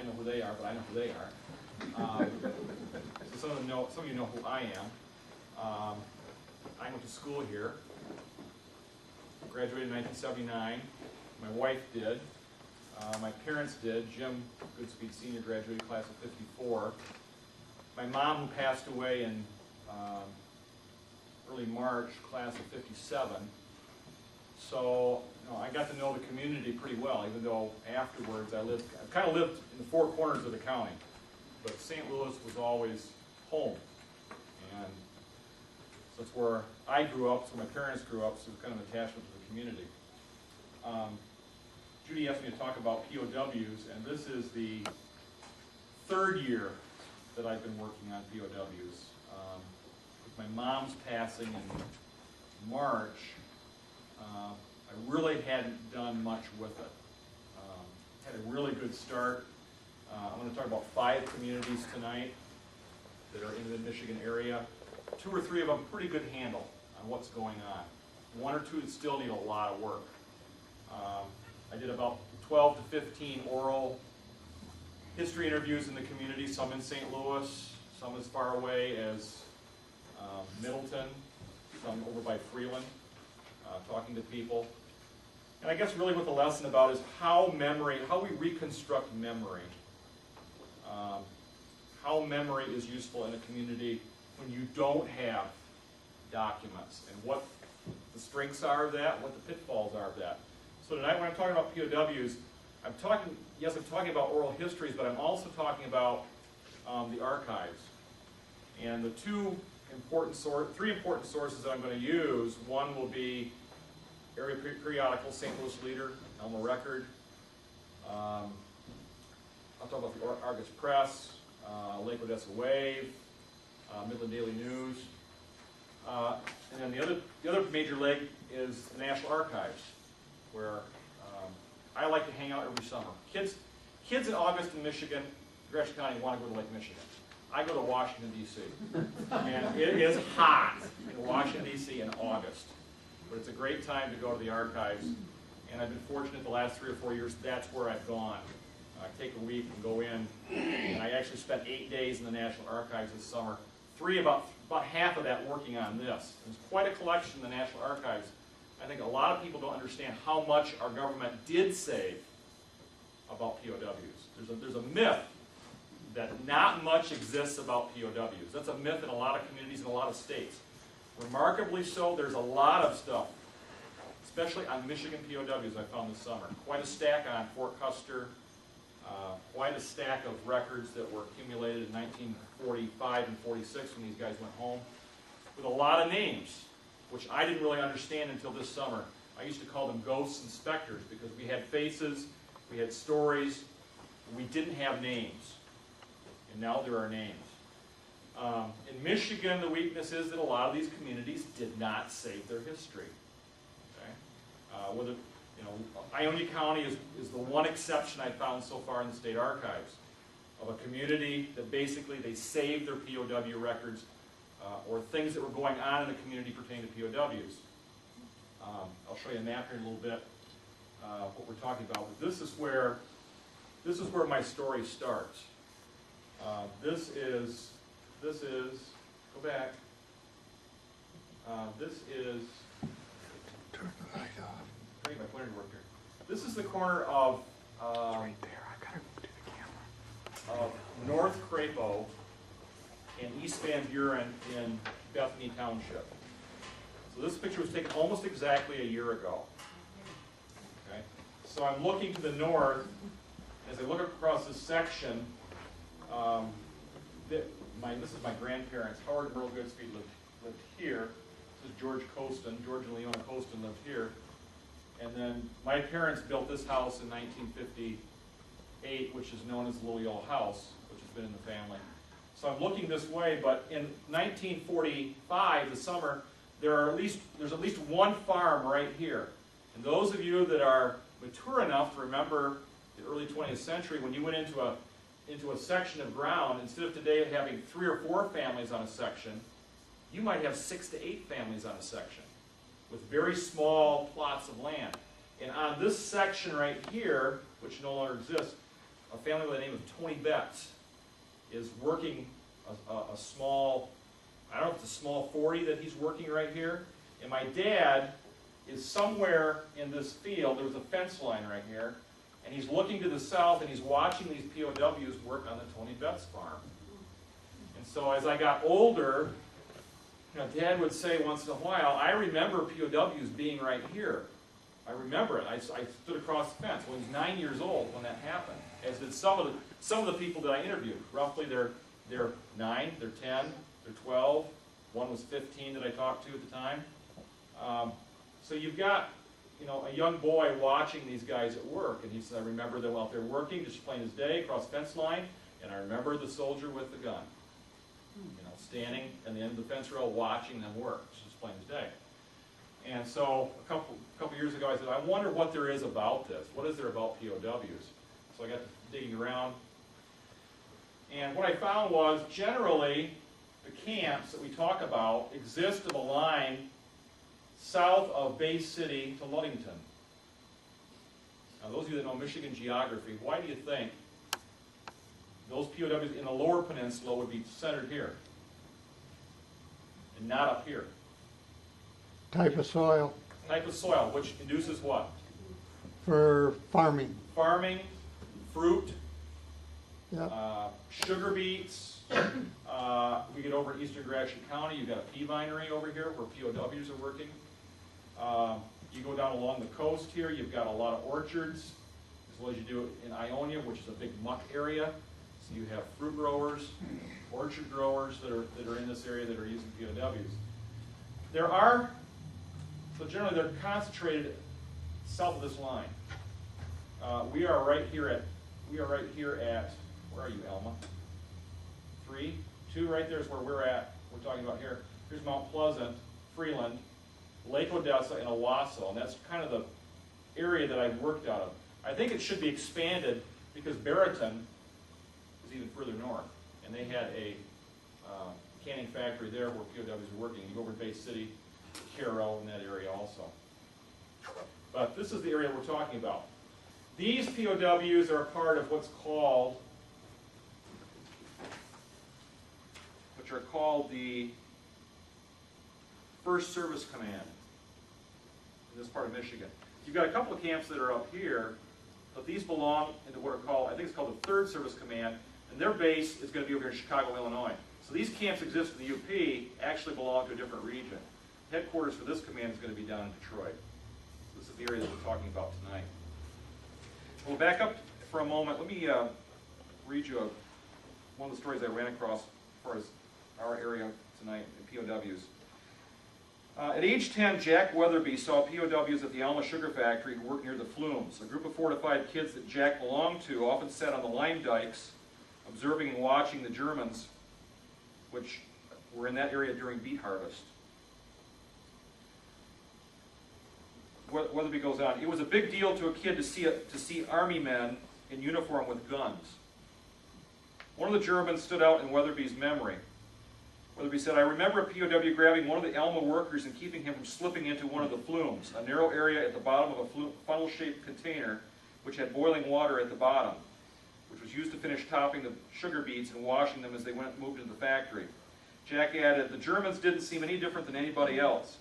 I know who they are, but I know who they are. So some of you know who I am. I went to school here. Graduated in 1979. My wife did. My parents did. Jim Goodspeed Sr. graduated class of '54. My mom, who passed away in early March, class of '57. So I got to know the community pretty well, even though afterwards I kind of lived in the four corners of the county. But St. Louis was always home. And so that's where I grew up, so my parents grew up, so it's kind of an attachment to the community. Judy asked me to talk about POWs, and this is the third year that I've been working on POWs. With my mom's passing in March, I really hadn't done much with it. Had a really good start. I'm going to talk about 5 communities tonight that are in the Michigan area. 2 or 3 of them pretty good handle on what's going on. 1 or 2 that still need a lot of work. I did about 12 to 15 oral history interviews in the community, some in St. Louis, some as far away as Middleton, some over by Freeland, talking to people. And I guess really what the lesson about is how we reconstruct memory. How memory is useful in a community when you don't have documents, and what the strengths are of that, what the pitfalls are of that. So tonight when I'm talking about POWs, I'm talking about oral histories, but I'm also talking about the archives. And the 3 important sources that I'm going to use, one will be area periodical, St. Louis Leader, Elma Record. I'll talk about the Argus Press, Lake Odessa Wave, Midland Daily News. And then the other major leg is the National Archives, where I like to hang out every summer. Kids in August in Michigan, Gratiot County, want to go to Lake Michigan. I go to Washington, D.C. And it is hot in Washington, D.C. in August. But it's a great time to go to the archives. And I've been fortunate the last 3 or 4 years, that's where I've gone. I take a week and go in, and I actually spent 8 days in the National Archives this summer. About half of that working on this. There's quite a collection in the National Archives. I think a lot of people don't understand how much our government did save about POWs. There's a myth that not much exists about POWs. That's a myth in a lot of communities in a lot of states. Remarkably so, there's a lot of stuff, especially on Michigan POWs I found this summer. Quite a stack on Fort Custer, quite a stack of records that were accumulated in 1945 and 46 when these guys went home, with a lot of names, which I didn't really understand until this summer. I used to call them ghosts and specters because we had faces, we had stories, we didn't have names. And now there are names. In Michigan, the weakness is that a lot of these communities did not save their history. Okay? Ionia County is the one exception I've found so far in the state archives of a community that basically they saved their POW records or things that were going on in the community pertaining to POWs. I'll show you a map here in a little bit what we're talking about. But this is where my story starts. This is go back. This is turn the light off. I think my pointer worked here. This is the corner of It's right there. I gotta move to the camera. Of North Crapo and East Van Buren in Bethany Township. So this picture was taken almost exactly a year ago. Okay? So I'm looking to the north. As I look across this section, this is my grandparents. Howard and Merle Goodspeed lived here. This is George Costin. George and Leona Costin lived here. And then my parents built this house in 1958, which is known as the Little Yellow House, which has been in the family. So I'm looking this way, but in 1945, the summer, there's at least one farm right here. And those of you that are mature enough to remember the early 20th century, when you went into a section of ground, instead of today having 3 or 4 families on a section, you might have 6 to 8 families on a section with very small plots of land. And on this section right here, which no longer exists, a family by the name of Tony Betts is working a small, I don't know if it's a small 40 that he's working right here, and my dad is somewhere in this field. There was a fence line right here, and he's looking to the south and he's watching these POWs work on the Tony Betts farm. And so as I got older, Dad would say once in a while, I remember POWs being right here. I remember it. I stood across the fence. Well, he was 9 years old when that happened, as did some of the people that I interviewed. Roughly, they're 9, they're 10, they're 12. One was 15 that I talked to at the time. So you've got, a young boy watching these guys at work, and he said, I remember them out there working, just plain as day, across the fence line, and I remember the soldier with the gun, standing at the end of the fence rail watching them work, just plain as day. And so a couple years ago, I said, I wonder what there is about this. What is there about POWs? So I got to digging around, and what I found was generally the camps that we talk about exist in a line south of Bay City to Ludington. Now, those of you that know Michigan geography, why do you think those POWs in the lower peninsula would be centered here and not up here? Type of soil Type of soil, which induces what? for farming. Farming, fruit, Yep. sugar beets. We get over in eastern Gratiot County, you've got a pea vinery over here where POWs are working. You go down along the coast here, you've got a lot of orchards, as well as you do in Ionia, which is a big muck area. So you have fruit growers, orchard growers that are in this area that are using POWs. So generally they're concentrated south of this line. We are right here at, where are you, Alma? 3, 2 right there is where we're at. We're talking about here. Here's Mount Pleasant, Freeland, Lake Odessa, and Owasso, and that's kind of the area that I've worked out of. I think it should be expanded because Barrington is even further north, and they had a canning factory there where POWs were working. You go over to Bay City, Caro, in that area also. But this is the area we're talking about. These POWs are a part of what's called, the First Service Command in this part of Michigan. You've got a couple of camps that are up here, but these belong into what are called, I think it's called the Third Service Command, and their base is going to be over here in Chicago, Illinois. So these camps exist in the UP, actually belong to a different region. Headquarters for this command is going to be down in Detroit. This is the area that we're talking about tonight. We'll back up for a moment. Let me read you one of the stories I ran across as far as our area tonight in POWs. At age 10, Jack Weatherby saw POWs at the Alma Sugar Factory who worked near the flumes. A group of 4 to 5 kids that Jack belonged to often sat on the lime dikes, observing and watching the Germans, which were in that area during beet harvest. Weatherby goes on, it was a big deal to a kid to see army men in uniform with guns. One of the Germans stood out in Weatherby's memory. Weatherby said, I remember a POW grabbing one of the Alma workers and keeping him from slipping into one of the flumes, a narrow area at the bottom of a funnel-shaped container which had boiling water at the bottom, which was used to finish topping the sugar beets and washing them as they moved into the factory. Jack added, the Germans didn't seem any different than anybody else.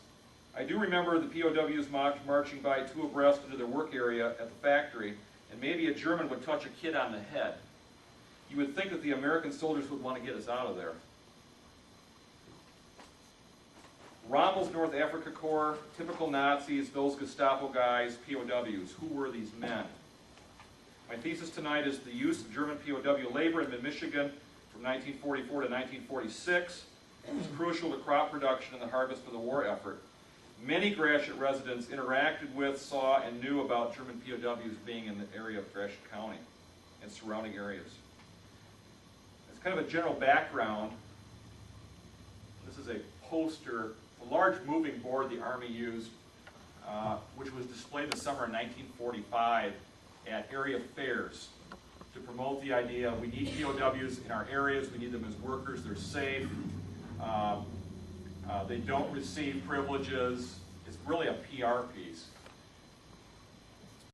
I do remember the POWs marching by 2 abreast into their work area at the factory, and maybe a German would touch a kid on the head. You would think that the American soldiers would want to get us out of there. Rommel's North Africa Corps, typical Nazis, those Gestapo guys, POWs. Who were these men? My thesis tonight is the use of German POW labor in mid-Michigan from 1944 to 1946. It was crucial to crop production and the harvest of the war effort. Many Gratiot residents interacted with, saw, and knew about German POWs being in the area of Gratiot County and surrounding areas. As kind of a general background, this is a poster, a large moving board the Army used, which was displayed in the summer of 1945 at area fairs to promote the idea we need POWs in our areas, we need them as workers, they're safe, they don't receive privileges. It's really a PR piece.